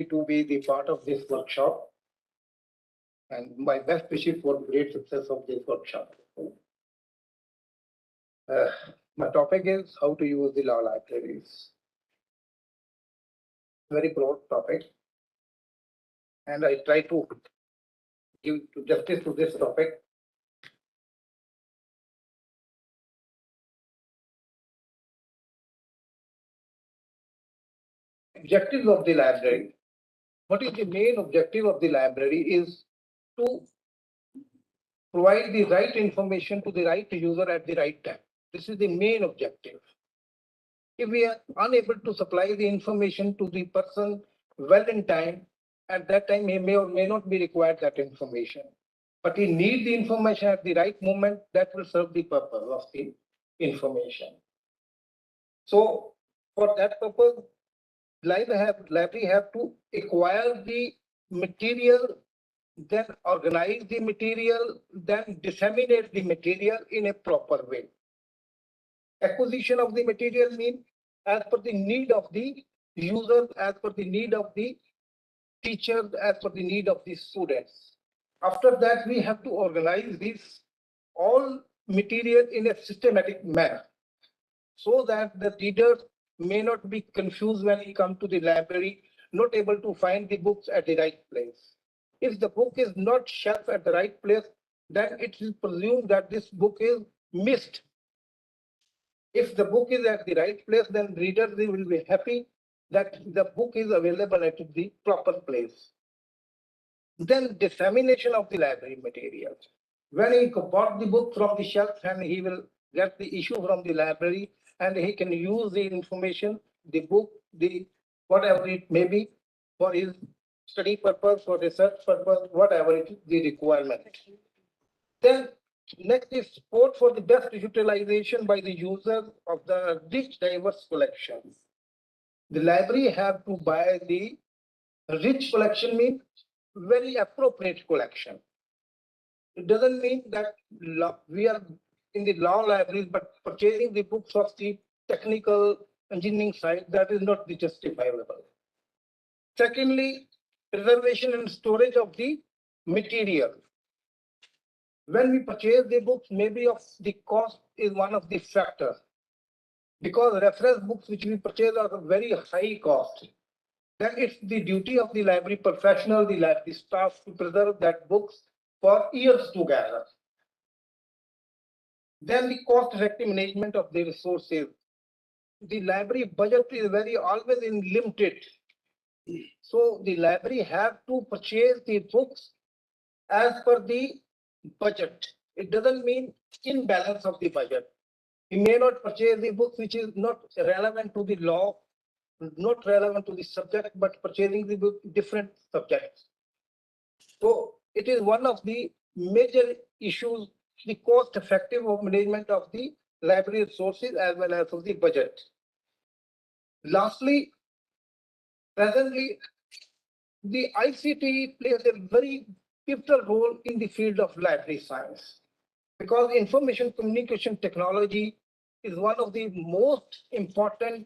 to be the part of this workshop, and my best wishes for great success of this workshop. My topic is how to use the law libraries. Very broad topic, and I try to give justice to this topic. Objectives of the library. What is the main objective of the library is to provide the right information to the right user at the right time. This is the main objective. If we are unable to supply the information to the person well in time, at that time he may or may not be required that information. But he needs the information at the right moment that will serve the purpose of the information. So for that purpose, library have to acquire the material, then organize the material, then disseminate the material in a proper way. Acquisition of the material means as per the need of the users, as per the need of the teachers, as per the need of the students. After that, we have to organize this all material in a systematic manner so that the readers may not be confused when he comes to the library, not able to find the books at the right place. If the book is not shelved at the right place, then it is presumed that this book is missed. If the book is at the right place, then readers will be happy that the book is available at the proper place. Then dissemination of the library materials. When he bought the book from the shelf, and he will get the issue from the library, and he can use the information, the book, the whatever it may be, for his study purpose, for research purpose, whatever it is, the requirement. Then next is support for the best utilization by the users of the rich diverse collections. The library have to buy the rich collection, means very appropriate collection. It doesn't mean that we are in the law libraries, but purchasing the books of the technical engineering side, that is not justifiable. Secondly, preservation and storage of the material. When we purchase the books, maybe of the cost is one of the factors, because reference books which we purchase are of very high cost. Then it's the duty of the library professional, the library staff, to preserve that books for years together. Then the cost-effective management of the resources. The library budget is always limited. So the library have to purchase the books as per the budget. It doesn't mean imbalance of the budget. You may not purchase the books which is not relevant to the law, not relevant to the subject, but purchasing the book different subjects. So it is one of the major issues, the cost effective of management of the library resources as well as of the budget. Lastly, presently, the ICT plays a very pivotal role in the field of library science, because information communication technology is one of the most important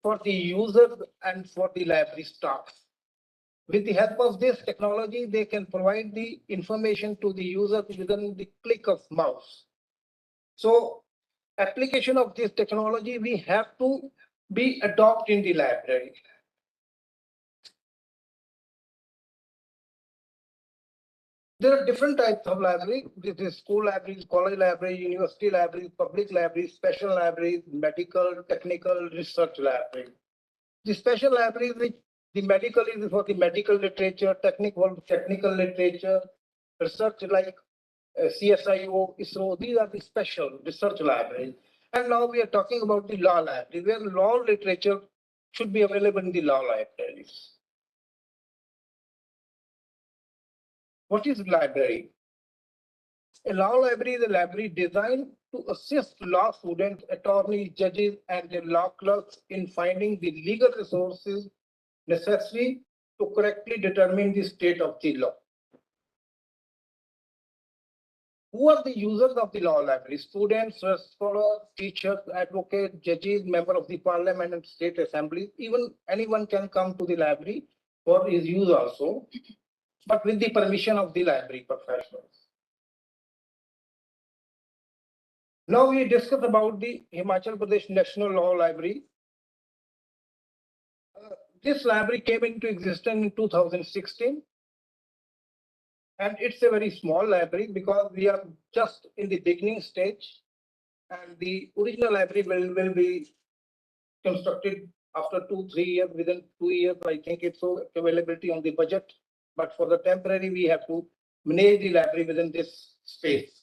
for the users and for the library staff. With the help of this technology, they can provide the information to the user within the click of mouse. So application of this technology, we have to be adopted in the library. There are different types of library. This is school libraries, college libraries, university libraries, public libraries, special libraries, medical, technical, research libraries. The special libraries, which the medical is for the medical literature, technical literature, research like CSIO, ISRO, these are the special research libraries. And now we are talking about the law library, where law literature should be available in the law libraries. What is library? A law library is a library designed to assist law students, attorneys, judges, and their law clerks in finding the legal resources necessary to correctly determine the state of the law. Who are the users of the law library? Students, scholars, teachers, advocates, judges, members of the parliament and state assemblies. Even anyone can come to the library for his use also, but with the permission of the library professionals. Now we discuss about the Himachal Pradesh National Law Library. This library came into existence in 2016, and it's a very small library because we are just in the beginning stage, and the original library will be constructed after 2-3 years. Within 2 years, I think it's availability on the budget, but for the temporary, we have to manage the library within this space.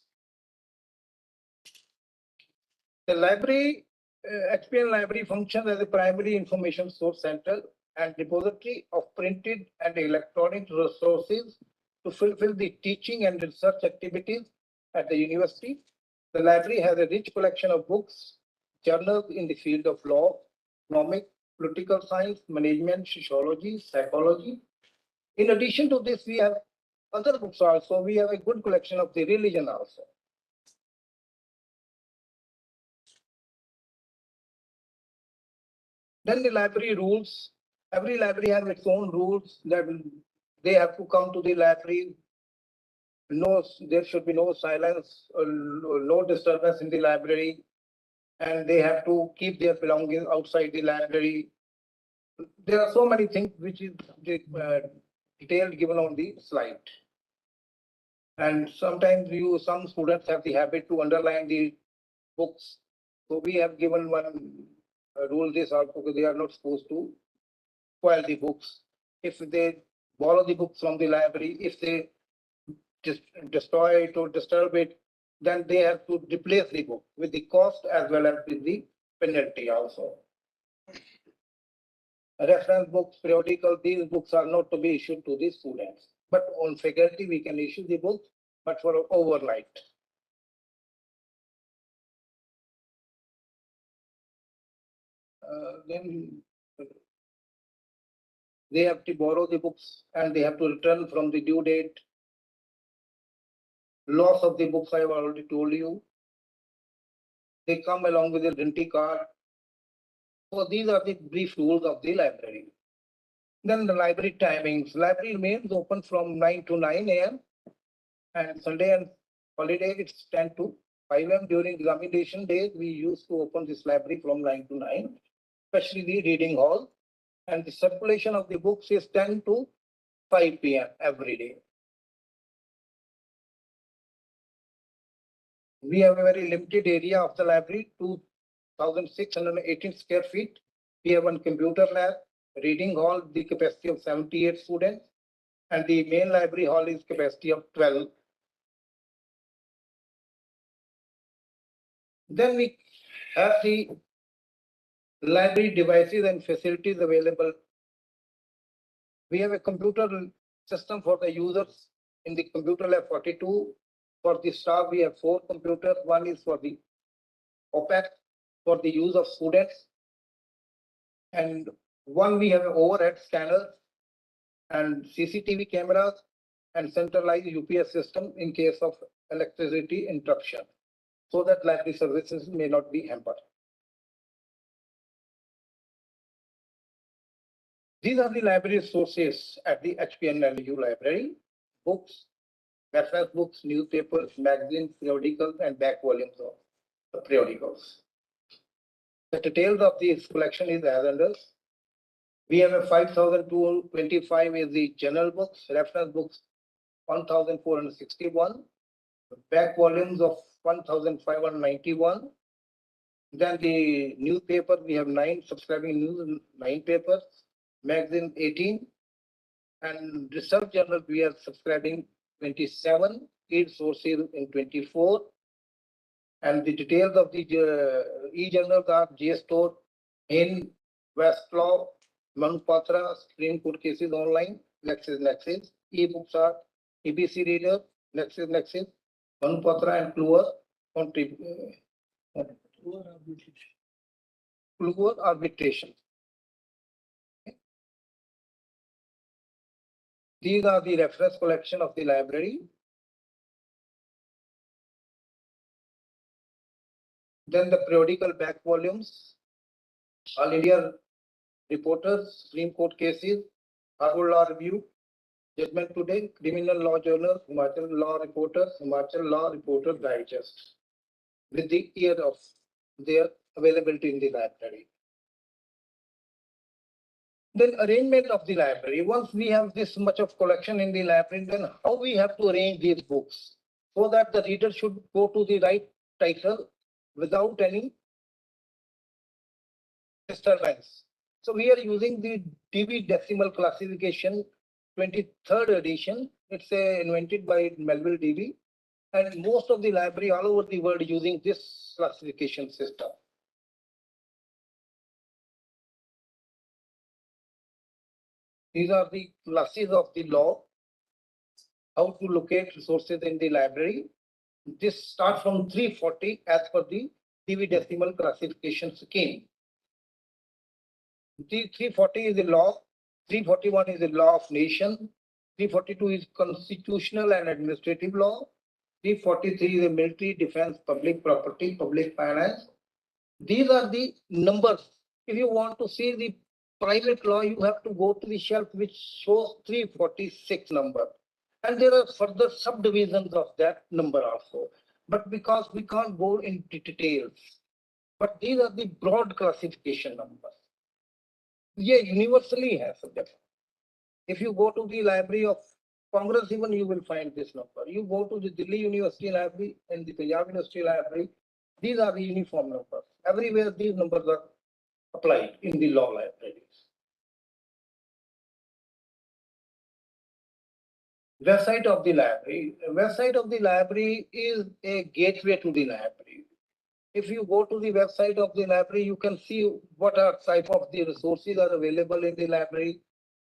The library, HPN library functions as a primary information source center and depository of printed and electronic resources to fulfill the teaching and research activities at the university. The library has a rich collection of books, journals in the field of law, economics, political science, management, sociology, psychology. In addition to this, we have other books also. We have a good collection of the religion also. Then the library rules. Every library has its own rules that they have to come to the library. No, there should be no silence, no disturbance in the library, and they have to keep their belongings outside the library. There are so many things which is detailed given on the slide. And sometimes some students have the habit to underline the books. So we have given one rule this out because they are not supposed to spoil the books. If they borrow the books from the library, if they just destroy it or disturb it, then they have to replace the book with the cost as well as with the penalty also. Reference books, periodical, these books are not to be issued to the students. But on faculty, we can issue the books, but for overnight. Then they have to borrow the books and they have to return from the due date. Loss of the books, I have already told you. They come along with a rental card. So these are the brief rules of the library. Then the library timings. Library remains open from 9 to 9 a.m. and Sunday and holiday it's 10 to 5 a.m. During examination days, we used to open this library from 9 to 9, especially the reading hall. And the circulation of the books is 10 to 5 p.m. every day. We have a very limited area of the library, 2,618 square feet. We have one computer lab, reading hall, the capacity of 78 students, and the main library hall is capacity of 12. Then we have the library devices and facilities available. We have a computer system for the users in the computer lab 42. For the staff, we have 4 computers. One is for the OPEX for the use of students. And one we have an overhead scanner and CCTV cameras and centralized UPS system in case of electricity interruption, so that library services may not be hampered. These are the library sources at the HPNLU library: books, reference books, newspapers, magazines, periodicals, and back volumes of the periodicals. The details of this collection is as under. We have a 5,225 is the general books, reference books 1,461, back volumes of 1,591. Then the newspaper, we have 9 subscribing news, 9 papers, magazine 18, and research journal we are subscribing 27, aid sources in 24. And the details of the e-journals are JSTOR, in Westlaw, Manupatra, Supreme Court cases online, Nexus. E-books are EBC Reader, Nexus, Manupatra, and Kluwer arbitration. These are the reference collection of the library. Then the periodical back volumes, All India reporters, Supreme Court cases, Harvard Law Review, Judgment Today, Criminal Law Journal, Himachal Law Reporters, Himachal Law Reporters Digest, with the year of their availability in the library. Then arrangement of the library. Once we have this much of collection in the library, then how we have to arrange these books so that the reader should go to the right title without any disturbance. So we are using the DB decimal classification 23rd edition. It's invented by Melville DB, and most of the library all over the world using this classification system. These are the classes of the law, how to locate resources in the library. This starts from 340 as per the DB decimal classification scheme. The 340 is the law, 341 is the law of nation, 342 is constitutional and administrative law, 343 is the military, defense, public property, public finance. These are the numbers. If you want to see the private law, you have to go to the shelf which shows 346 number. And there are further subdivisions of that number also. But because we can't go into details, but these are the broad classification numbers. Yeah, universally has subject. If you go to the Library of Congress, even you will find this number. You go to the Delhi University Library and the Punjab University Library, these are the uniform numbers. Everywhere these numbers are applied in the law libraries. Website of the library. Website of the library is a gateway to the library. If you go to the website of the library, you can see what are type of the resources are available in the library,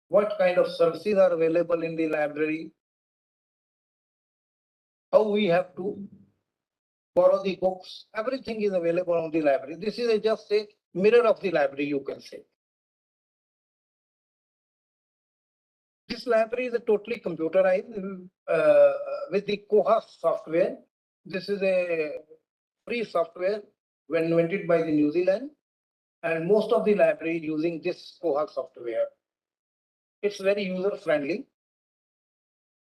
what kind of services are available in the library, how we have to borrow the books, everything is available on the library. This is just a mirror of the library, you can say. This library is a totally computerized with the Koha software. This is a free software when invented by the New Zealand, and most of the library using this Koha software. It's very user friendly.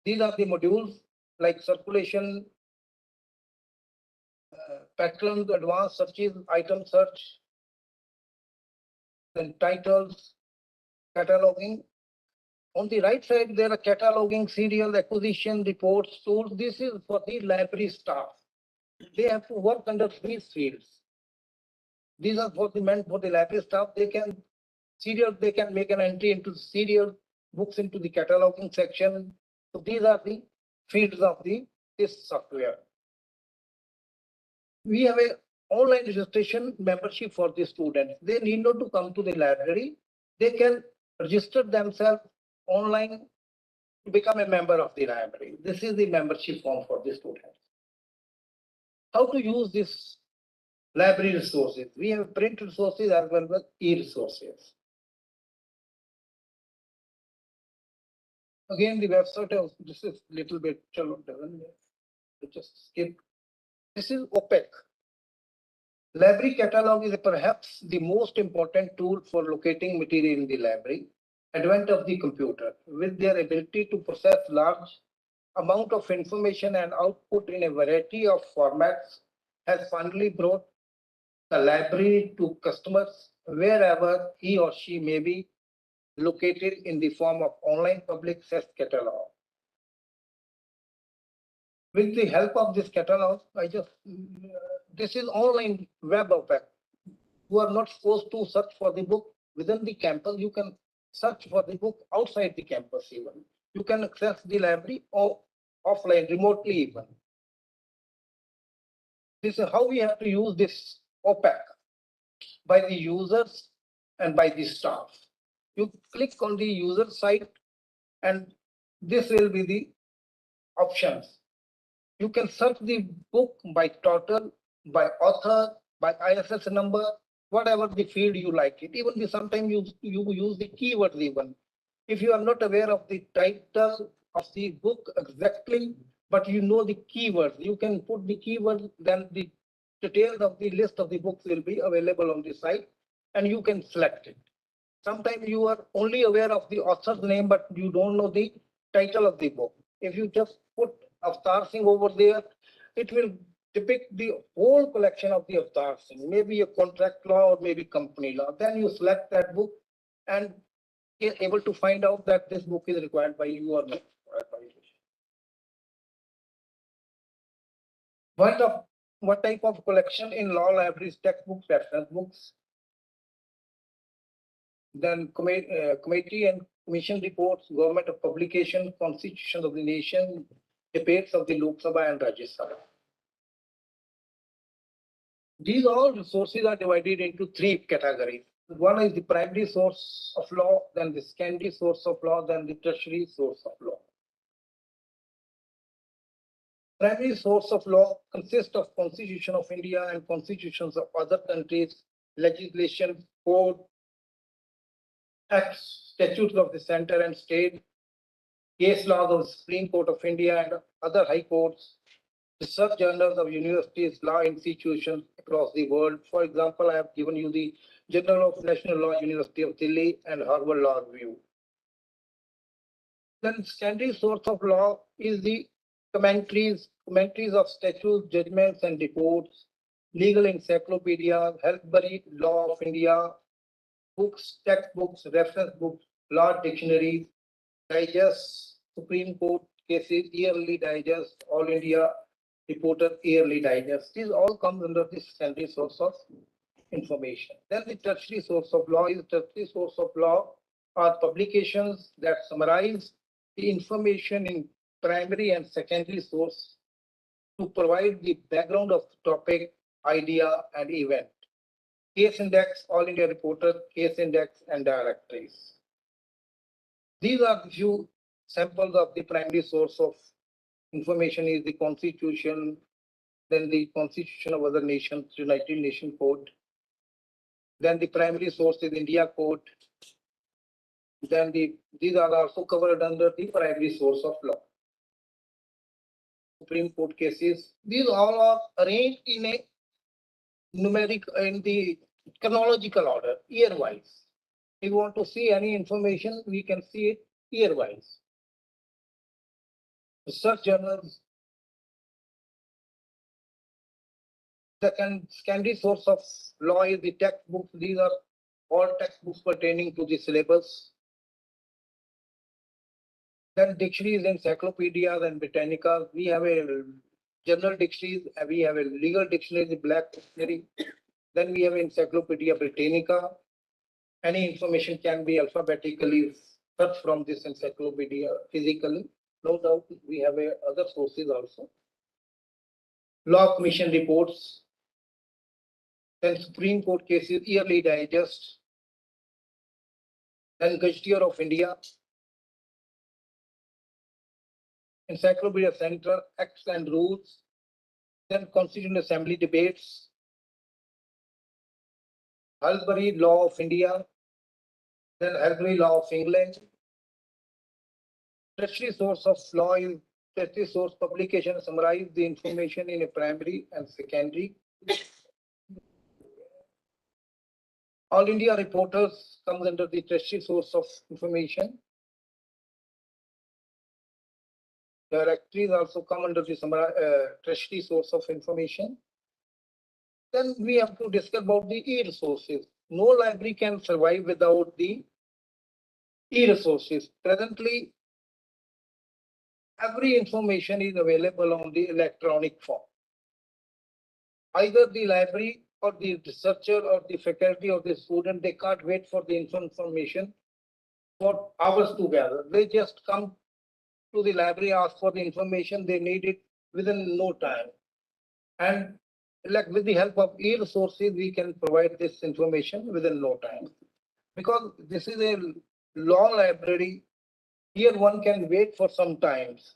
These are the modules like circulation, patterns, advanced searches, item search, then titles, cataloging. On the right side, there are cataloging, serial acquisition, reports, tools. This is for the library staff. They have to work under these fields. These are for the meant for the library staff. They can make an entry into serial books into the cataloging section. So these are the fields of this software. We have a online registration membership for the students. They need not to come to the library. They can register themselves online to become a member of the library. This is the membership form for the students. How to use this library resources? We have print resources as well as e-resources. Again, the website of this is little bit just skip. This is OPEC. Library catalog is perhaps the most important tool for locating material in the library. Advent of the computer, with their ability to process large amount of information and output in a variety of formats, has finally brought the library to customers wherever he or she may be located in the form of online public access catalog. With the help of this catalog, this is online web of it. You are not supposed to search for the book within the campus. You can search for the book outside the campus even. You can access the library or offline, remotely even. This is how we have to use this OPEC by the users and by the staff. You click on the user site and this will be the options. You can search the book by title, by author, by ISS number, whatever the field you like it. Even sometimes you use the keywords even. If you are not aware of the title of the book exactly, but you know the keywords, you can put the keywords, then the details of the list of the books will be available on the site and you can select it. Sometimes you are only aware of the author's name, but you don't know the title of the book. If you just put Avatar Singh over there, it will depict the whole collection of the Avatar Singh, maybe a contract law or maybe company law. Then you select that book and you're able to find out that this book is required by you or not required by you. What type of collection in law libraries? Textbooks, reference books, then committee and commission reports, government of publication, constitutions of the nation, debates of the Lok Sabha and Rajya Sabha. These all resources are divided into three categories. One is the primary source of law, then the secondary source of law, then the tertiary source of law. Primary source of law consists of Constitution of India and constitutions of other countries, legislation, code, acts, statutes of the center and state, case laws of the Supreme Court of India and other high courts, research journals of universities, law institutions across the world. For example, I have given you the Journal of National Law, University of Delhi and Harvard Law Review. Then secondary source of law is the commentaries of statutes, judgments and reports, legal encyclopedias, health-buried law of India, books, textbooks, reference books, law dictionaries, digests, Supreme Court cases, yearly digest, All India Reporter yearly digest. These all come under the secondary source of information. Then the tertiary source of law is tertiary source of law are publications that summarize the information in primary and secondary source to provide the background of the topic, idea, and event. Case index, All India Reporter, case index, and directories. These are few samples of the primary source of information is the Constitution, then the Constitution of other nations, United Nations Code. Then the primary source is India Code. Then these are also covered under the primary source of law. Supreme Court cases. These all are arranged in a numeric in the chronological order, year-wise. If you want to see any information, we can see it year-wise. Research journals. The secondary source of law is the textbooks. These are all textbooks pertaining to the syllabus. Then dictionaries, encyclopedias, and Britannica. We have a general dictionaries. We have a legal dictionary, the Black Dictionary. Then we have Encyclopedia Britannica. Any information can be alphabetically searched from this encyclopedia physically. No doubt we have other sources also. Law Commission reports. Then Supreme Court cases, yearly digest. Then Gazetteer of India. Encyclopedia Center, Acts and Rules. Then Constituent Assembly debates. Halberry Law of India. Then Halberry Law of England. Tertiary source of law is tertiary source publication summarize the information in a primary and secondary. All India Reporters comes under the tertiary source of information. Directories also come under the tertiary source of information. Then we have to discuss about the e-resources. No library can survive without the e-resources. Presently, every information is available on the electronic form. Either the library or the researcher or the faculty or the student, they can't wait for the information for hours together. They just come to the library, ask for the information, they need it within no time. And like with the help of e-resources, we can provide this information within no time. Because this is a law library, here one can wait for some times.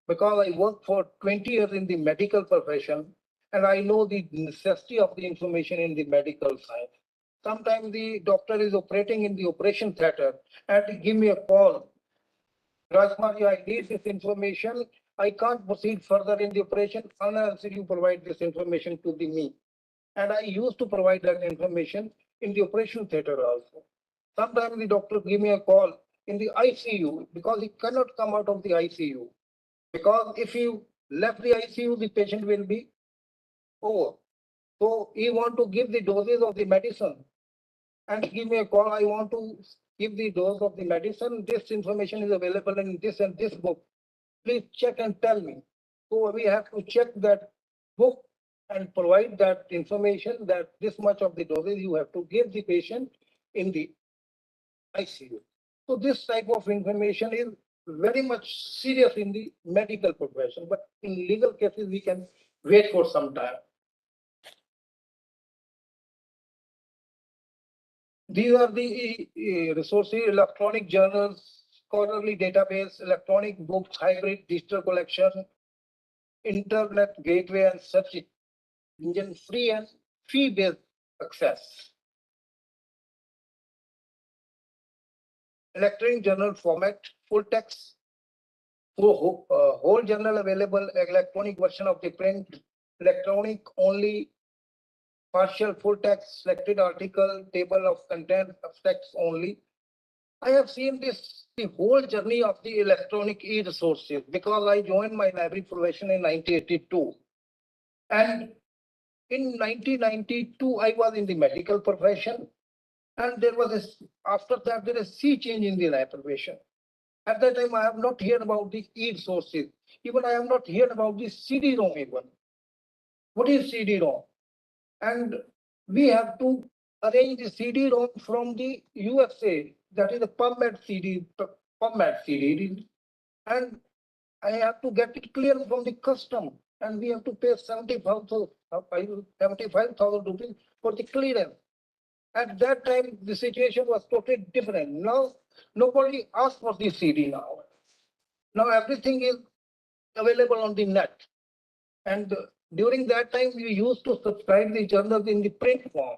Because I worked for 20 years in the medical profession, and I know the necessity of the information in the medical science. Sometimes the doctor is operating in the operation theater and give me a call. Rajkumar, I need this information. I can't proceed further in the operation unless you provide this information to me. And I used to provide that information in the operation theater also. Sometimes the doctor give me a call in the ICU because he cannot come out of the ICU. Because if you left the ICU, the patient will be over. So he want to give the doses of the medicine and give me a call. I want to give the dose of the medicine. This information is available in this and this book. Please check and tell me. So we have to check that book and provide that information that this much of the doses you have to give the patient in the ICU. So this type of information is very much serious in the medical profession, but in legal cases we can wait for some time. These are the resources: electronic journals, scholarly database, electronic books, hybrid digital collection, internet gateway, and search engine, free and fee-based access. Electronic journal format, full text, whole journal available, electronic version of the print, electronic only, partial full text, selected article, table of content of text only. I have seen this, the whole journey of the electronic e-resources because I joined my library profession in 1982. And in 1992, I was in the medical profession. And there was after that, there is a sea change in the library profession. At that time, I have not heard about the e-resources. Even I have not heard about the CD-ROM even. What is CD-ROM? And we have to arrange the CD-ROM from the USA, that is the PubMed CD, and I have to get it clear from the custom, and we have to pay 75,000 rupees for the clearance. At that time, the situation was totally different. Now, nobody asks for the CD now. Now everything is available on the net. And during that time, we used to subscribe the journals in the print form.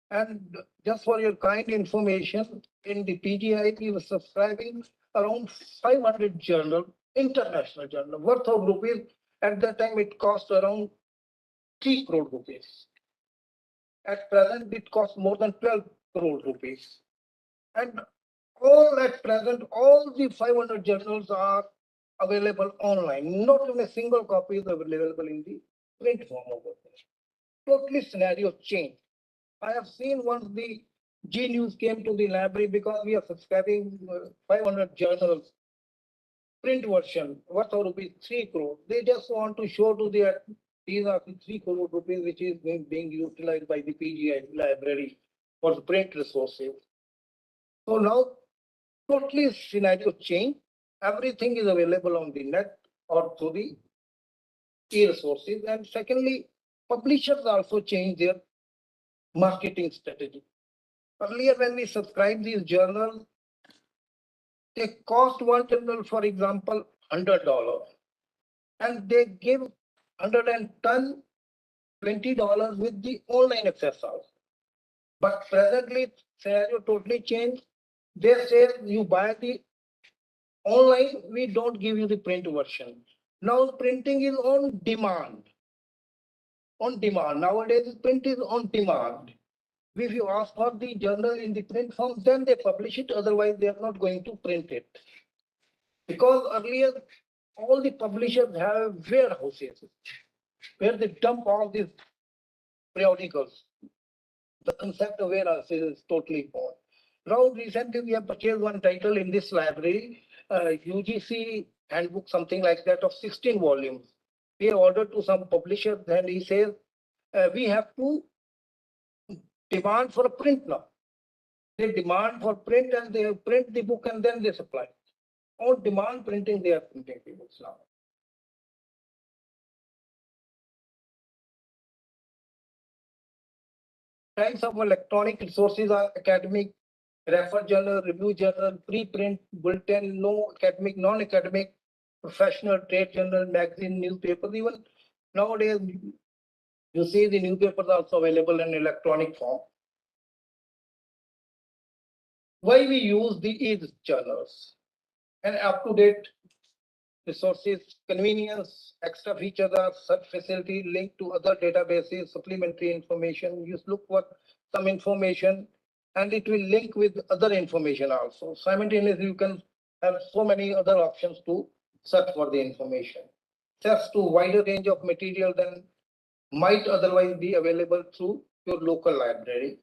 And just for your kind information, in the PGI, we were subscribing around 500 journal, international journal, worth of rupees. At that time, it cost around 3 crore rupees. At present, it costs more than 12 crore rupees. And all at present, all the 500 journals are available online. Not even a single copy is available in the print form over there. Totally scenario change. I have seen once the G News came to the library because we are subscribing 500 journals, print version, worth of rupees 3 crore. They just want to show to the these are the 3 crore rupees which is being utilized by the PGI library for the print resources. So now totally scenario change. Everything is available on the net or through the e-resources. And secondly, publishers also change their marketing strategy. Earlier, when we subscribe these journals, they cost one journal, for example, $100, and they give 110, $20 with the online access also. But presently, scenario totally changed. They say you buy the online, we don't give you the print version. Now printing is on demand. On demand. Nowadays, print is on demand. If you ask for the journal in the print form, then they publish it. Otherwise, they are not going to print it. Because earlier, all the publishers have warehouses where they dump all these periodicals. The concept of warehouses is totally gone. Now, recently, we have purchased one title in this library, UGC handbook, something like that, of 16 volumes. We have ordered to some publisher, then he says, we have to demand for a print now. They demand for print and they print the book and then they supply. On demand printing, they are printing the books now. Types of electronic resources are academic, refer journal, review journal, preprint, bulletin, no academic, non-academic, professional, trade journal, magazine, newspapers. Even nowadays, you see the newspapers are also available in electronic form. Why we use the e-journals? And up-to-date resources, convenience, extra features are search facility, link to other databases, supplementary information. You look for some information and it will link with other information also. Simultaneously, you can have so many other options to search for the information. Access to wider range of material than might otherwise be available through your local library.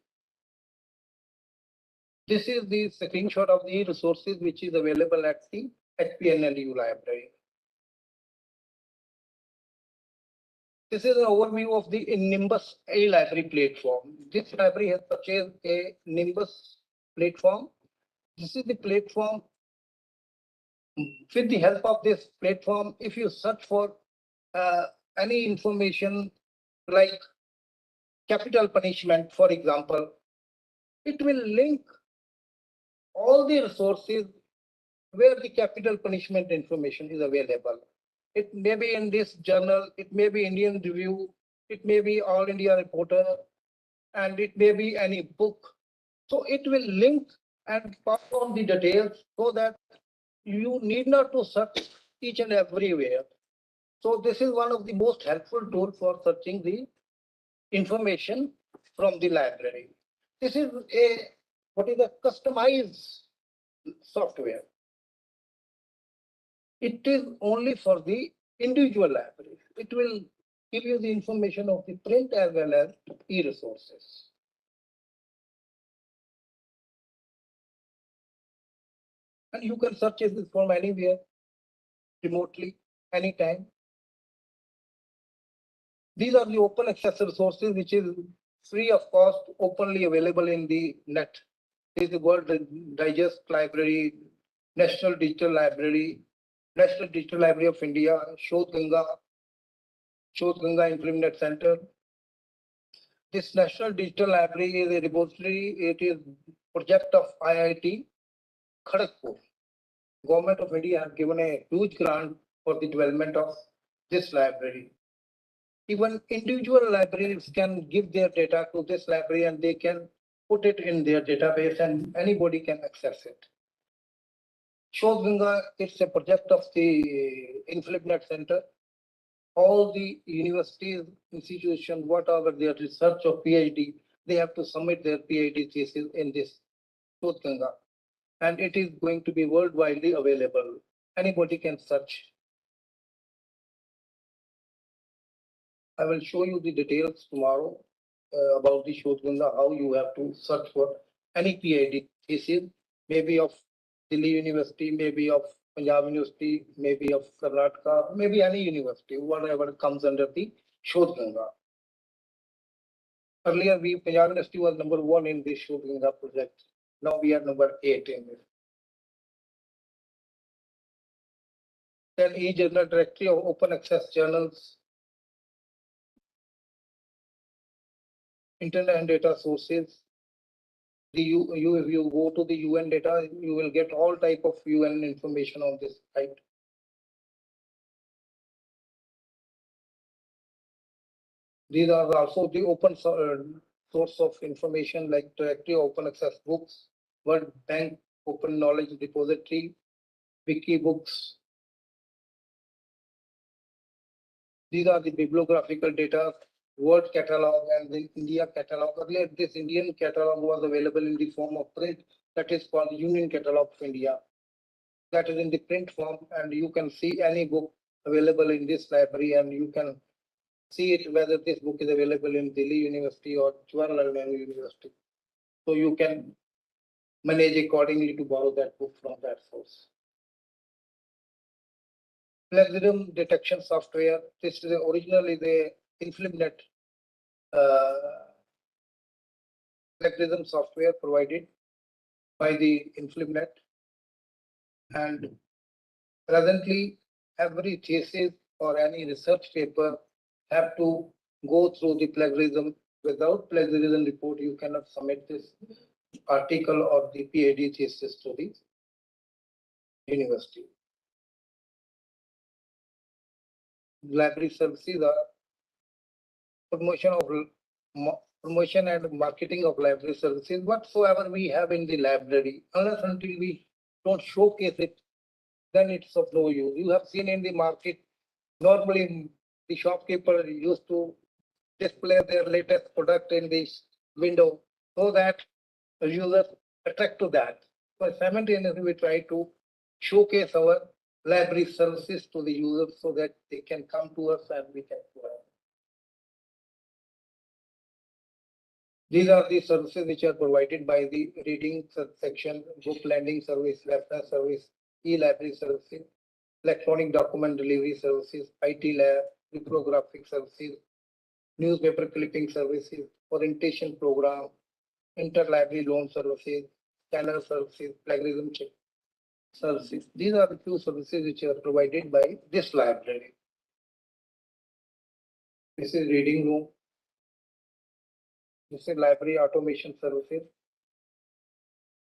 This is the screenshot of the resources which is available at the HPNLU library. This is an overview of the Nimbus A library platform. This library has purchased a Nimbus platform. This is the platform. With the help of this platform, if you search for any information like capital punishment, for example, it will link all the resources where the capital punishment information is available. It may be in this journal, it may be Indian Review, it may be All India Reporter, and it may be any book. So it will link and pass on the details so that you need not to search each and everywhere. So this is one of the most helpful tools for searching the information from the library. This is what is a customized software. It is only for the individual library. It will give you the information of the print as well as e-resources. And you can search this from anywhere, remotely, anytime. These are the open access resources, which is free of cost, openly available in the net. This is the World Digest Library, National Digital Library, National Digital Library of India, Shodh Ganga Implement Center. This National Digital Library is a repository. It is project of IIT Kharagpur. Government of India has given a huge grant for the development of this library. Even individual libraries can give their data to this library and they can put it in their database and anybody can access it. Shodh Ganga, it's a project of the InflipNet Center. All the universities, institutions, whatever their research or PhD, they have to submit their PhD thesis in this Shodh Ganga. And it is going to be worldwide available. Anybody can search. I will show you the details tomorrow about the Shodh Ganga, how you have to search for any PhD thesis, maybe of Delhi University, maybe of Punjab University, maybe of Karnataka, maybe any university, whatever comes under the Shodh Ganga. Earlier, Punjab University was number 1 in this Shodh Ganga project. Now we are number 8 in it. Then e-journal directory of open access journals, internet and data sources. If you go to the UN data, you will get all type of UN information on this site. These are also the open source of information like directory open access books, World Bank Open Knowledge Repository, Wikibooks. These are the bibliographical data, word catalog and the India catalog. Earlier, this Indian catalog was available in the form of print, that is called Union Catalog of India. That is in the print form, and you can see any book available in this library, and you can see it whether this book is available in Delhi University or Jawaharlal Nehru University. So you can manage accordingly to borrow that book from that source. Plagiarism detection software. This is originally the InflipNet plagiarism software provided by the InflipNet, and presently every thesis or any research paper have to go through the plagiarism. Without plagiarism report, you cannot submit this article or the PhD thesis to the university. Library services are promotion and marketing of library services. Whatsoever we have in the library, unless until we don't showcase it, then it's of no use. You have seen in the market, normally the shopkeeper used to display their latest product in this window so that the user attract to that. So simultaneously, we try to showcase our library services to the users so that they can come to us and we can provide. These are the services which are provided by the reading section, book lending service, reference service, e-library services, electronic document delivery services, IT lab, reprographic services, newspaper clipping services, orientation program, interlibrary loan services, scanner services, plagiarism check services. These are the few services which are provided by this library. This is reading room. This is library automation services.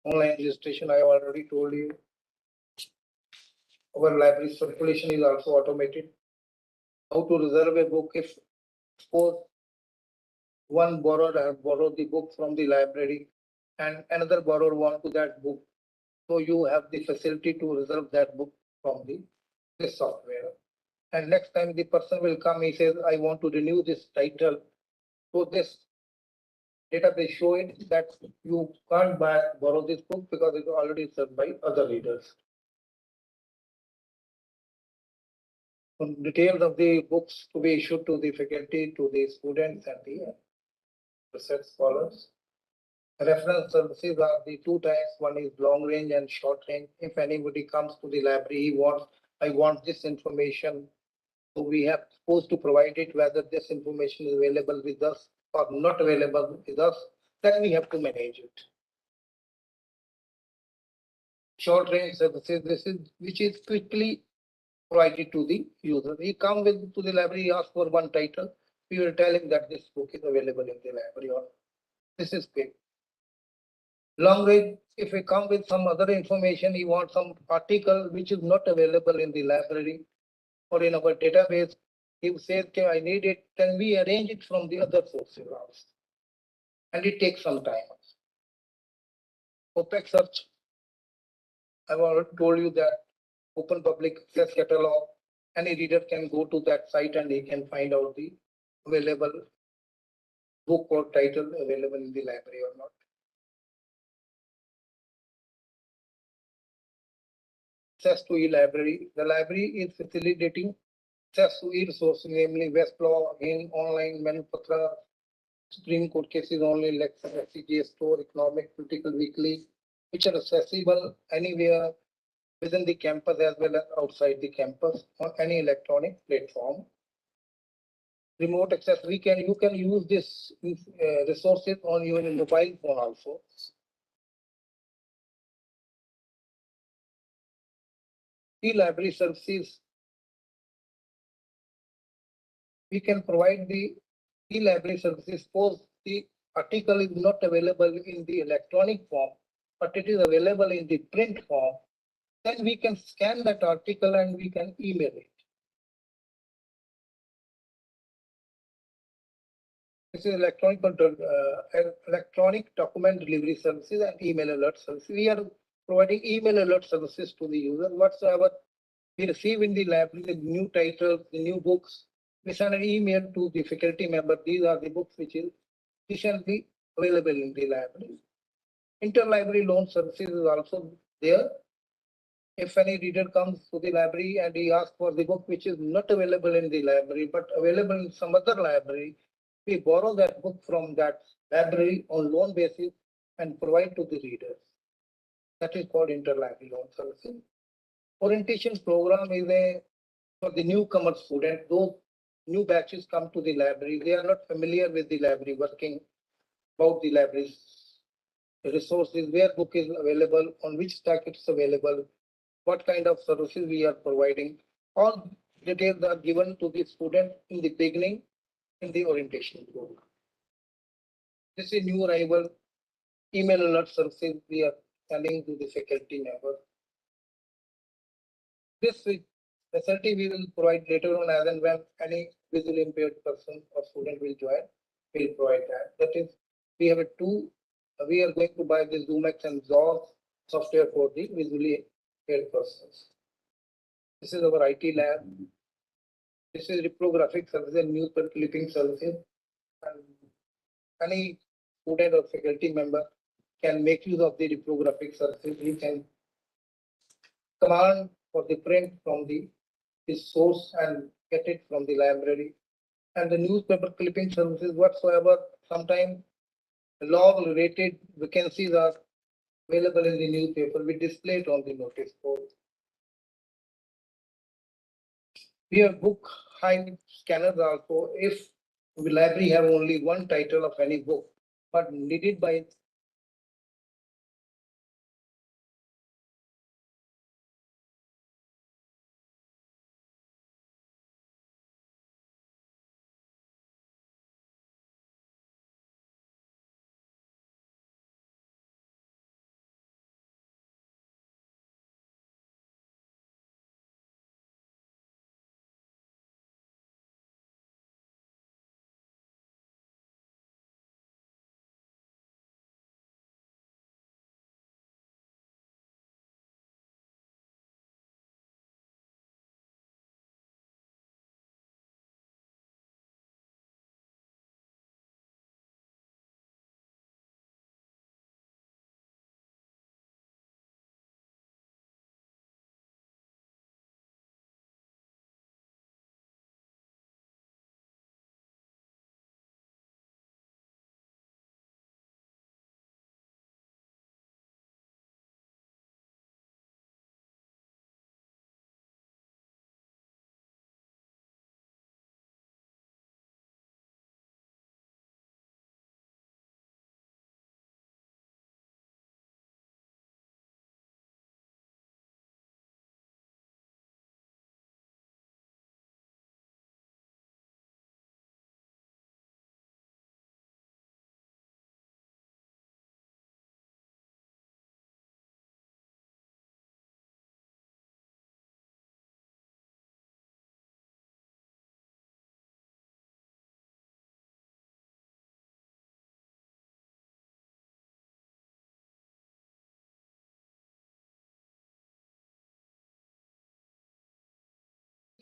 Online registration, I have already told you. Our library circulation is also automated. How to reserve a book if suppose one borrower has borrowed the book from the library and another borrower wants to that book. So you have the facility to reserve that book from this software. And next time the person will come, he says, I want to renew this title. So this database show it that you can't borrow this book because it's already served by other readers. Details of the books to be issued to the faculty, to the students and the research scholars. Reference services are the two types. One is long range and short range. If anybody comes to the library, I want this information. So we have supposed to provide it whether this information is available with us or not available with us. Then we have to manage it. Short range services, this is which is quickly provided to the user. He come to the library, he asks for one title. We will tell him that this book is available in the library or this is quick. Long range, if we come with some other information, he wants some article which is not available in the library or in our database. He says, okay, I need it. Can we arrange it from the other sources also? And it takes some time. OPEC search, I've already told you that open public access catalog, any reader can go to that site and he can find out the available book or title available in the library or not. Access to e-library. The library is facilitating access to e-resources, namely Westlaw, in online, Manupatra, Supreme Court cases only, lecture, FCGA store, economic, political weekly, which are accessible anywhere within the campus as well as outside the campus on any electronic platform. Remote access, you can use this resources on your mobile phone also. E-library services, we can provide the e-library services. Suppose the article is not available in the electronic form, but it is available in the print form. Then we can scan that article and we can email it. This is electronic document delivery services and email alert services. We are providing email alert services to the user. Whatsoever we receive in the library, the new titles, the new books, we send an email to the faculty member. These are the books which is efficiently available in the library. Interlibrary loan services is also there. If any reader comes to the library and he asks for the book which is not available in the library but available in some other library, we borrow that book from that library on loan basis and provide to the readers. That is called interlibrary loan services. Orientation program is for the newcomer student. Those new batches come to the library. They are not familiar with the library working, about the library's resources, where book is available, on which stack it's available, what kind of services we are providing. All details are given to the student in the beginning in the orientation program. This is new arrival email alert services we are sending to the faculty member. This facility we will provide later on as and when any visually impaired person or student will join, we will provide that. That is, we have we are going to buy the ZoomX and ZOS software for the visually impaired persons. This is our IT lab. This is reprographic services and newspaper clipping services. And any student or faculty member can make use of the reprographic services. He can command for the print from his source and get it from the library. And the newspaper clipping services whatsoever, sometimes law related vacancies are available in the newspaper. We display it on the notice board. We have book high scanners also. If the library have only one title of any book, but needed by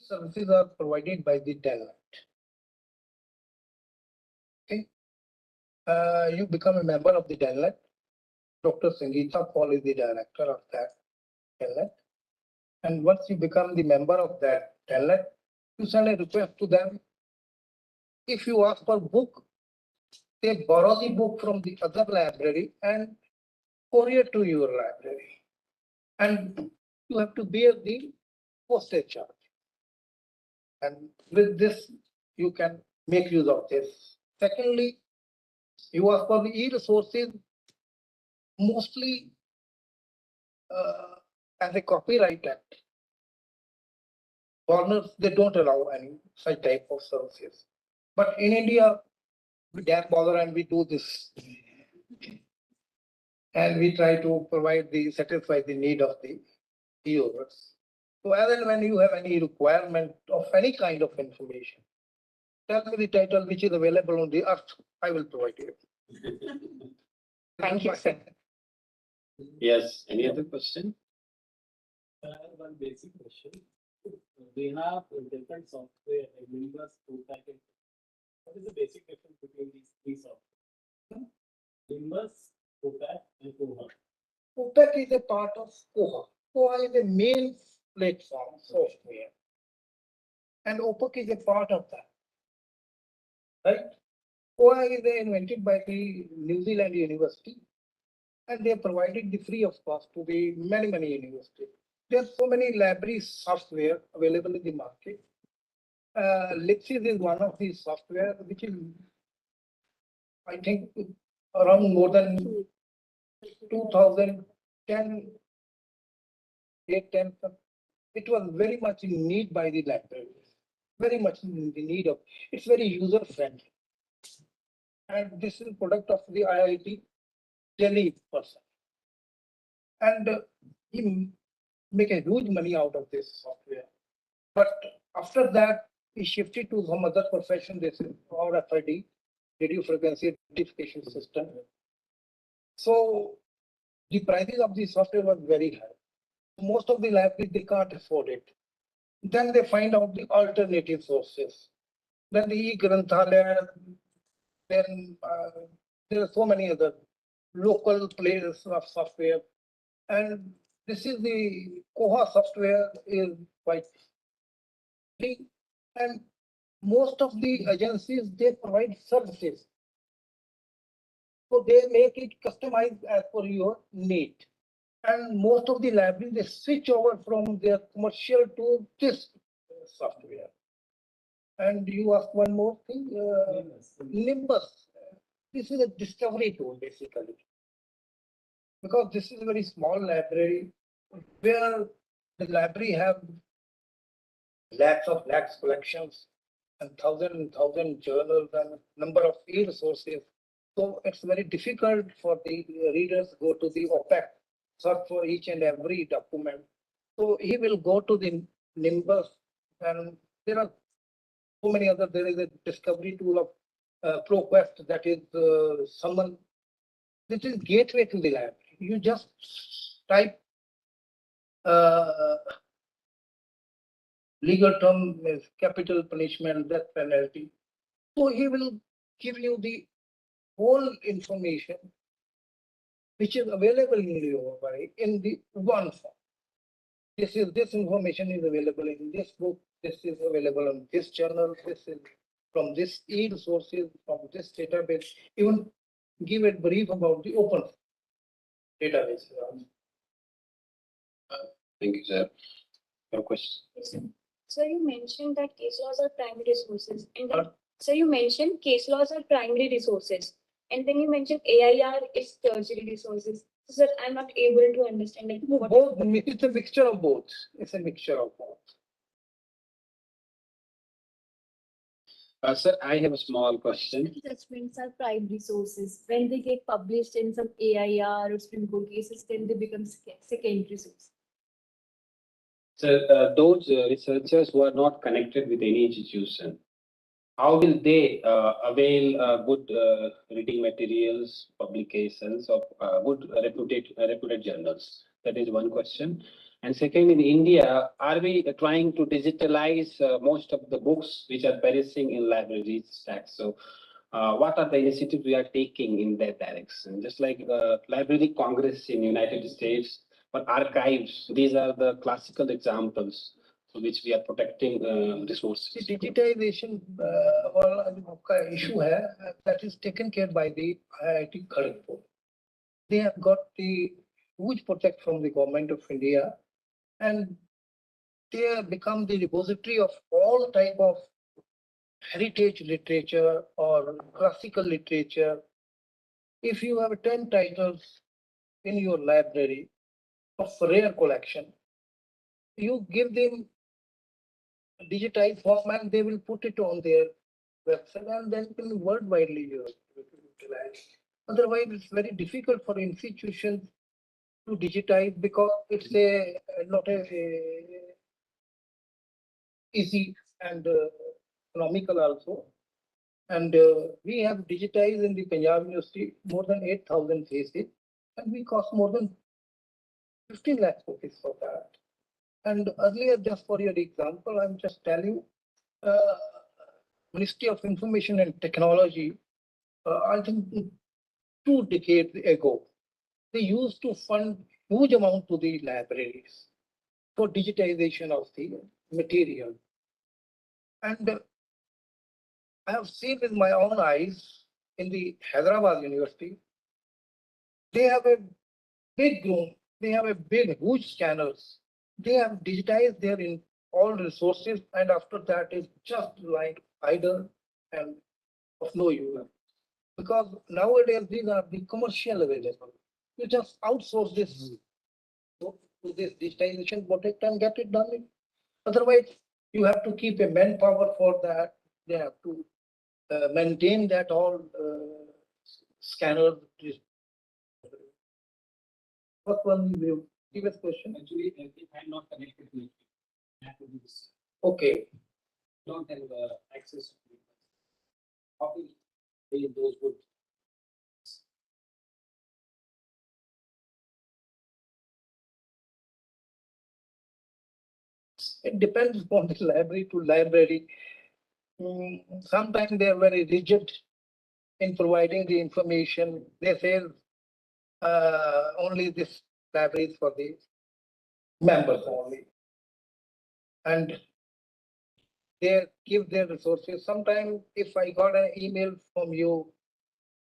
services are provided by the tenant. Okay. You become a member of the tenant. Dr. Sangeeta Paul is the director of that tenant. And once you become the member of that tenant, you send a request to them. If you ask for book, they borrow the book from the other library and courier to your library. And you have to bear the postage charge. And with this, you can make use of this. Secondly, you ask for the e-resources, mostly as a copyright act. Foreigners, they don't allow any such type of services. But in India, we don't bother and we do this. And we try to satisfy the need of the viewers. So as and when you have any requirement of any kind of information, tell me the title which is available on the earth, I will provide you. Thank you, sir. Yes, any other question? I have one basic question. We have different software, Windows, Kotak. What is the basic difference between these three software? Windows, Kotak, and Koha. Kotak is a part of Koha. Koha is the main platform software. And OPAC is a part of that. Right? Koha is invented by the New Zealand University. And they provided the free of cost to the many universities. There are so many library software available in the market. Lexis is one of these software which is, I think, around more than 2010, 8, 10. It was very much in need by the libraries. Very much in the need of. It's very user friendly. And this is a product of the IIT Delhi person. And he make a huge money out of this software. But after that, he shifted to some other profession, this is RFID, radio frequency identification system. So the prices of the software was very high. Most of the libraries, they can't afford it. Then they find out the alternative sources. Then the e-Granthalaya, then there are so many other local players of software. And this is the Koha software is quite free. And most of the agencies, they provide services. So they make it customized as per your need. And most of the libraries, they switch over from their commercial to this software. And you ask one more thing, Nimbus. This is a discovery tool basically. Because this is a very small library where the library have lakhs collections and thousand journals and number of e-resources. So it's very difficult for the readers go to the OPEC, search for each and every document. So he will go to the Nimbus, and there are so many other. There is a discovery tool of ProQuest, that is someone. This is gateway to the library. You just type legal term is capital punishment, death penalty. So he will give you the whole information which is available in the library in the one form. This information is available in this book. This is available on this journal. This is from this e-resources, from this database. Even give a brief about the open database. Thank you, sir. Your question. So you mentioned that case laws are primary resources, and then, Pardon? so you mentioned case laws are primary resources, and then you mentioned AIR is tertiary resources. So sir, I'm not able to understand like what. Both, it's a mixture of both. It's a mixture of both. Sir, I have a small question. Judgments are primary sources. When they get published in some AIR or Supreme Court cases, then they become secondary source. Sir, those researchers who are not connected with any institution, how will they avail good reading materials, publications of good reputed journals? That is one question. And second, in India, are we trying to digitalize most of the books which are perishing in library stacks? So, what are the initiatives we are taking in that direction? Just like Library Congress in United States or archives, these are the classical examples for which we are protecting resources. The digitization वाला issue है, that is taken care by the IIT Kharagpur. They have got the huge project from the government of India, and they have become the repository of all type of heritage literature or classical literature. If you have 10 titles in your library of rare collection, you give them digitized form and they will put it on their website, and then it will be worldwide utilized. Otherwise, it's very difficult for institutions to digitize because it's not easy and economical also. And we have digitized in the Punjab University more than 8,000 cases, and we cost more than 15 lakh rupees for that. And earlier, just for your example, I'm just telling you, Ministry of Information and Technology, I think 2 decades ago, they used to fund huge amount to the libraries for digitization of the material. And I have seen with my own eyes in the Hyderabad University, they have a big room, they have a big, huge scanners. They have digitized their in all resources, and after that is just like idle and of no use. Because nowadays these are the commercial available. You just outsource this to this digitization project and get it done. Otherwise, you have to keep a manpower for that. They have to maintain that all scanner. What one will previous question? Actually, I'm not connected to it. I have to do this. Okay. Don't have access to it. How will they those would? It depends upon the library to library. Sometimes they are very rigid in providing the information. They say only this library is for the members only. And they give their resources. Sometimes if I got an email from you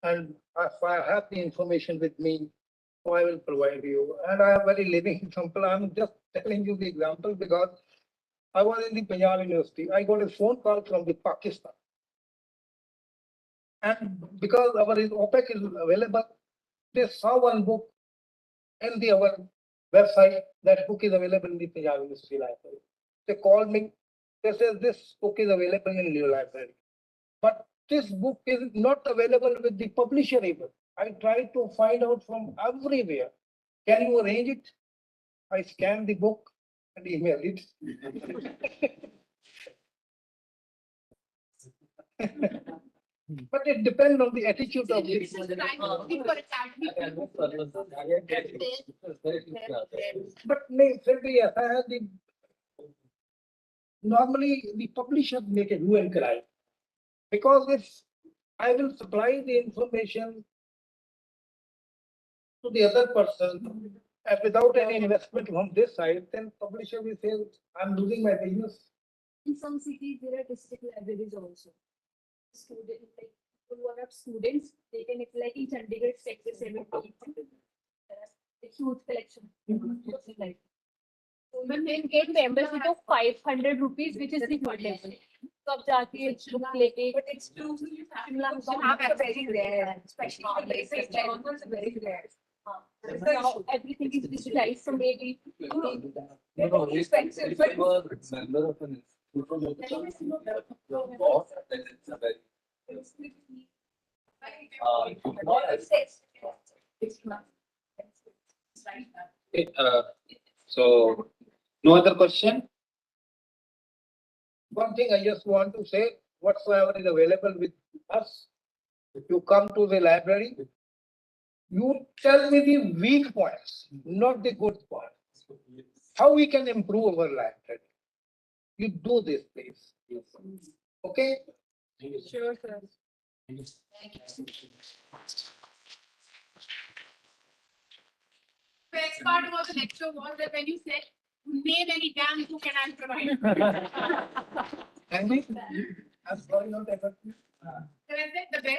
and if I have the information with me, so I will provide you. And I have very living example. I'm just telling you the example because I was in the Punjab University. I got a phone call from the Pakistan. And because our OPEC is available, they saw one book in our website. That book is available in the Punjab University Library. They called me. They said this book is available in your library. But this book is not available with the publisher even. I tried to find out from everywhere. Can you arrange it? I scanned the book and emailed it. But it depends on the attitude of the. But normally the publisher make a hue and cry. Because if I will supply the information to the other person without any investment from this side, then publisher will say, I'm losing my business. In some cities, there are district libraries also. Students, like people who have students, they can, like in Chandigarh, sector 17. There are a huge collection. Like, so when they get membership of 500 rupees, which is the good level. So अब जाके book लेके, but it's true. Very rare, especially in places like almost very rare. Now everything is digitalized, so maybe. Expensive, but member of an Okay, so no other question? One thing I just want to say, whatsoever is available with us, if you come to the library, you tell me the weak points, not the good points. How we can improve our library. You do this, please. Okay? Sure, sir. best part about the lecture was that when you said, name any damn book and I'll provide. Andy, I'm sorry, not ever. So I said the best